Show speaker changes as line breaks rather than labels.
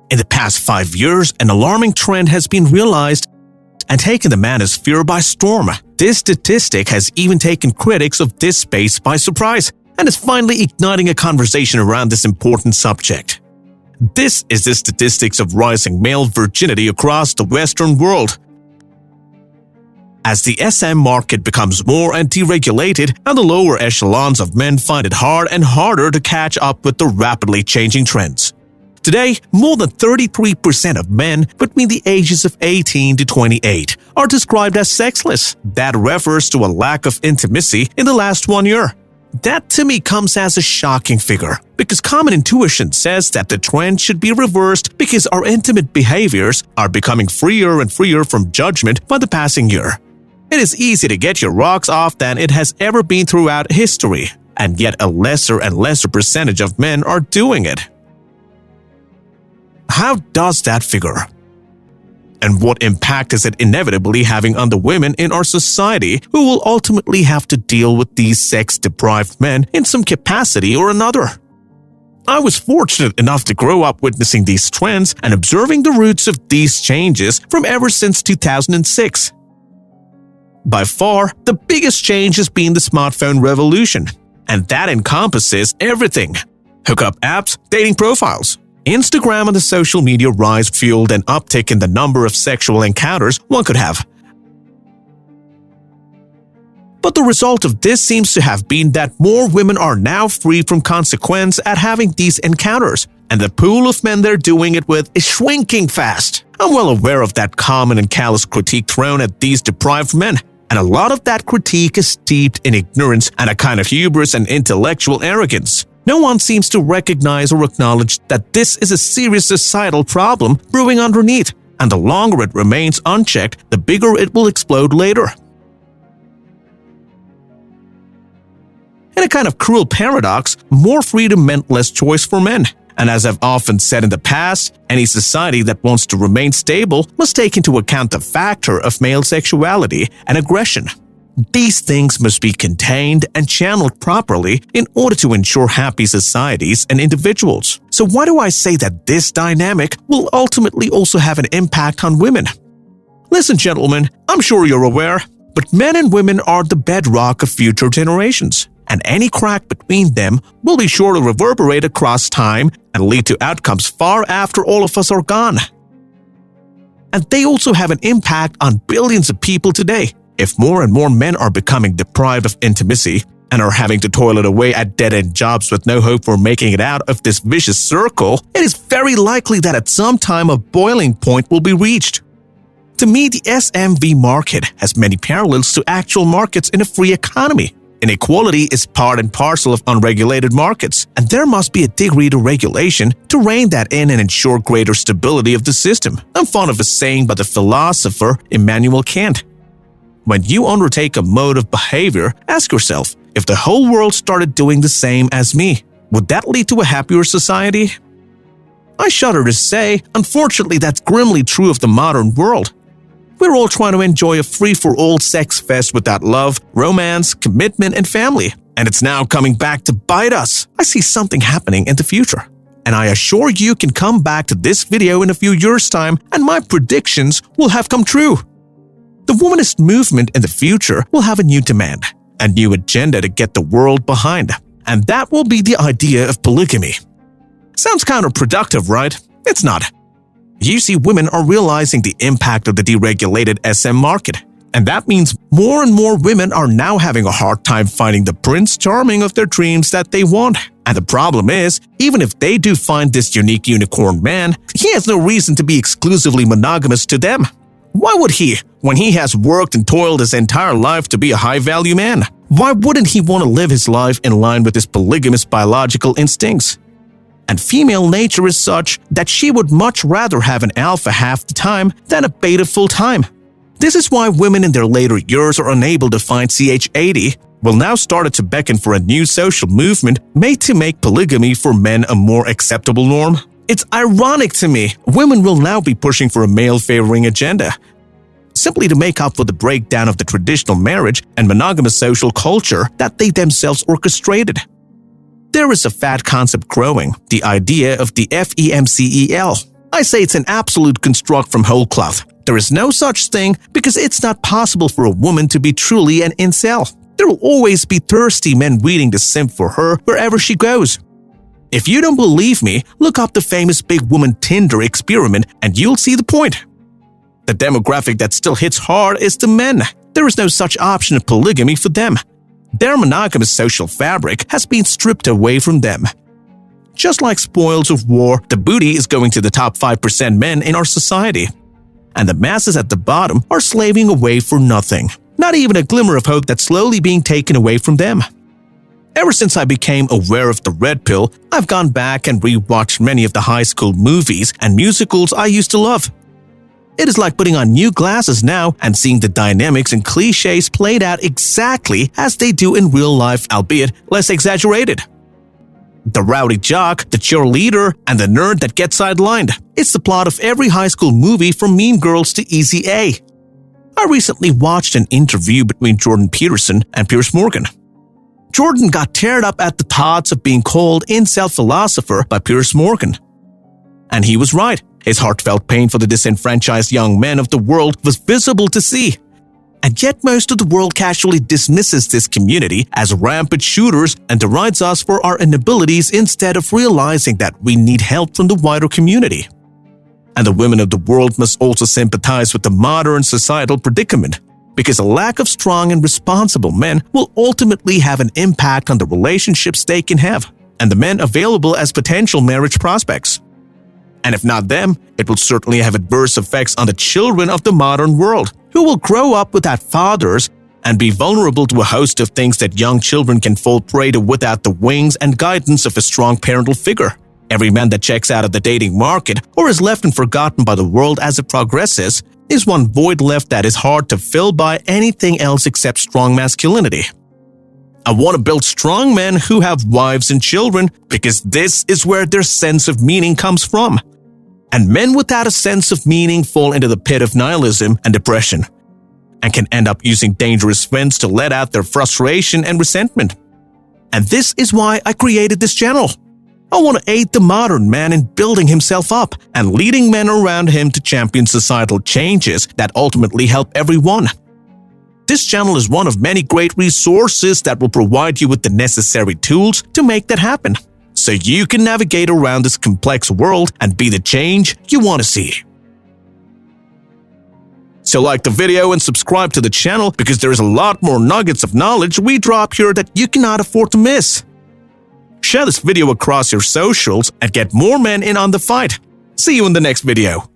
In the past 5 years, an alarming trend has been realized and taken the manosphere by storm. This statistic has even taken critics of this space by surprise and is finally igniting a conversation around this important subject. This is the statistics of rising male virginity across the Western world. As the SM market becomes more and deregulated, and the lower echelons of men find it hard and harder to catch up with the rapidly changing trends. Today, more than 33% of men between the ages of 18 to 28 are described as sexless. That refers to a lack of intimacy in the last 1 year. That to me comes as a shocking figure, because common intuition says that the trend should be reversed because our intimate behaviors are becoming freer and freer from judgment by the passing year. It is easy to get your rocks off than it has ever been throughout history, and yet a lesser and lesser percentage of men are doing it. How does that figure? And what impact is it inevitably having on the women in our society who will ultimately have to deal with these sex-deprived men in some capacity or another? I was fortunate enough to grow up witnessing these trends and observing the roots of these changes from ever since 2006. By far, the biggest change has been the smartphone revolution, and that encompasses everything: hookup apps, dating profiles. Instagram and the social media rise fueled an uptick in the number of sexual encounters one could have. But the result of this seems to have been that more women are now free from consequence at having these encounters, and the pool of men they're doing it with is shrinking fast. I'm well aware of that common and callous critique thrown at these deprived men, and a lot of that critique is steeped in ignorance and a kind of hubris and intellectual arrogance. No one seems to recognize or acknowledge that this is a serious societal problem brewing underneath, and the longer it remains unchecked, the bigger it will explode later. In a kind of cruel paradox, more freedom meant less choice for men. And as I've often said in the past, any society that wants to remain stable must take into account the factor of male sexuality and aggression. These things must be contained and channeled properly in order to ensure happy societies and individuals. So why do I say that this dynamic will ultimately also have an impact on women? Listen, gentlemen, I'm sure you're aware, but men and women are the bedrock of future generations, and any crack between them will be sure to reverberate across time and lead to outcomes far after all of us are gone. And they also have an impact on billions of people today. If more and more men are becoming deprived of intimacy and are having to toil it away at dead-end jobs with no hope for making it out of this vicious circle, it is very likely that at some time a boiling point will be reached. To me, the SMV market has many parallels to actual markets in a free economy. Inequality is part and parcel of unregulated markets, and there must be a degree to regulation to rein that in and ensure greater stability of the system. I'm fond of a saying by the philosopher Immanuel Kant. When you undertake a mode of behavior, ask yourself, if the whole world started doing the same as me, would that lead to a happier society? I shudder to say, unfortunately, that's grimly true of the modern world. We're all trying to enjoy a free-for-all sex fest without love, romance, commitment, and family, and it's now coming back to bite us. I see something happening in the future, and I assure you can come back to this video in a few years' time, and my predictions will have come true. The womanist movement in the future will have a new demand, a new agenda to get the world behind, and that will be the idea of polygamy. Sounds counterproductive, right? It's not. You see, women are realizing the impact of the deregulated SM market, and that means more and more women are now having a hard time finding the Prince Charming of their dreams that they want. And the problem is, even if they do find this unique unicorn man, he has no reason to be exclusively monogamous to them. Why would he, when he has worked and toiled his entire life to be a high-value man? Why wouldn't he want to live his life in line with his polygamous biological instincts? And female nature is such that she would much rather have an alpha half the time than a beta full-time. This is why women in their later years are unable to find CH80, will now started to beckon for a new social movement made to make polygamy for men a more acceptable norm. It's ironic to me, women will now be pushing for a male-favoring agenda, simply to make up for the breakdown of the traditional marriage and monogamous social culture that they themselves orchestrated. There is a fad concept growing, the idea of the FEMCEL. I say it's an absolute construct from whole cloth. There is no such thing because it's not possible for a woman to be truly an incel. There will always be thirsty men waiting to simp for her wherever she goes. If you don't believe me, look up the famous big woman Tinder experiment and you'll see the point. The demographic that still hits hard is the men. There is no such option of polygamy for them. Their monogamous social fabric has been stripped away from them. Just like spoils of war, the booty is going to the top 5% men in our society. And the masses at the bottom are slaving away for nothing. Not even a glimmer of hope that's slowly being taken away from them. Ever since I became aware of the red pill, I've gone back and rewatched many of the high school movies and musicals I used to love. It is like putting on new glasses now and seeing the dynamics and cliches played out exactly as they do in real life, albeit less exaggerated. The rowdy jock, the cheerleader, and the nerd that gets sidelined. It's the plot of every high school movie from Mean Girls to Easy A. I recently watched an interview between Jordan Peterson and Piers Morgan. Jordan got teared up at the thoughts of being called incel philosopher by Piers Morgan. And he was right. His heartfelt pain for the disenfranchised young men of the world was visible to see. And yet most of the world casually dismisses this community as rampant shooters and derides us for our inabilities instead of realizing that we need help from the wider community. And the women of the world must also sympathize with the modern societal predicament, because a lack of strong and responsible men will ultimately have an impact on the relationships they can have, and the men available as potential marriage prospects. And if not them, it will certainly have adverse effects on the children of the modern world, who will grow up without fathers and be vulnerable to a host of things that young children can fall prey to without the wings and guidance of a strong parental figure. Every man that checks out of the dating market or is left and forgotten by the world as it progresses is one void left that is hard to fill by anything else except strong masculinity. I want to build strong men who have wives and children because this is where their sense of meaning comes from. And men without a sense of meaning fall into the pit of nihilism and depression, and can end up using dangerous vents to let out their frustration and resentment. And this is why I created this channel. I want to aid the modern man in building himself up and leading men around him to champion societal changes that ultimately help everyone. This channel is one of many great resources that will provide you with the necessary tools to make that happen, so you can navigate around this complex world and be the change you want to see. So like the video and subscribe to the channel because there's a lot more nuggets of knowledge we drop here that you cannot afford to miss. Share this video across your socials and get more men in on the fight. See you in the next video.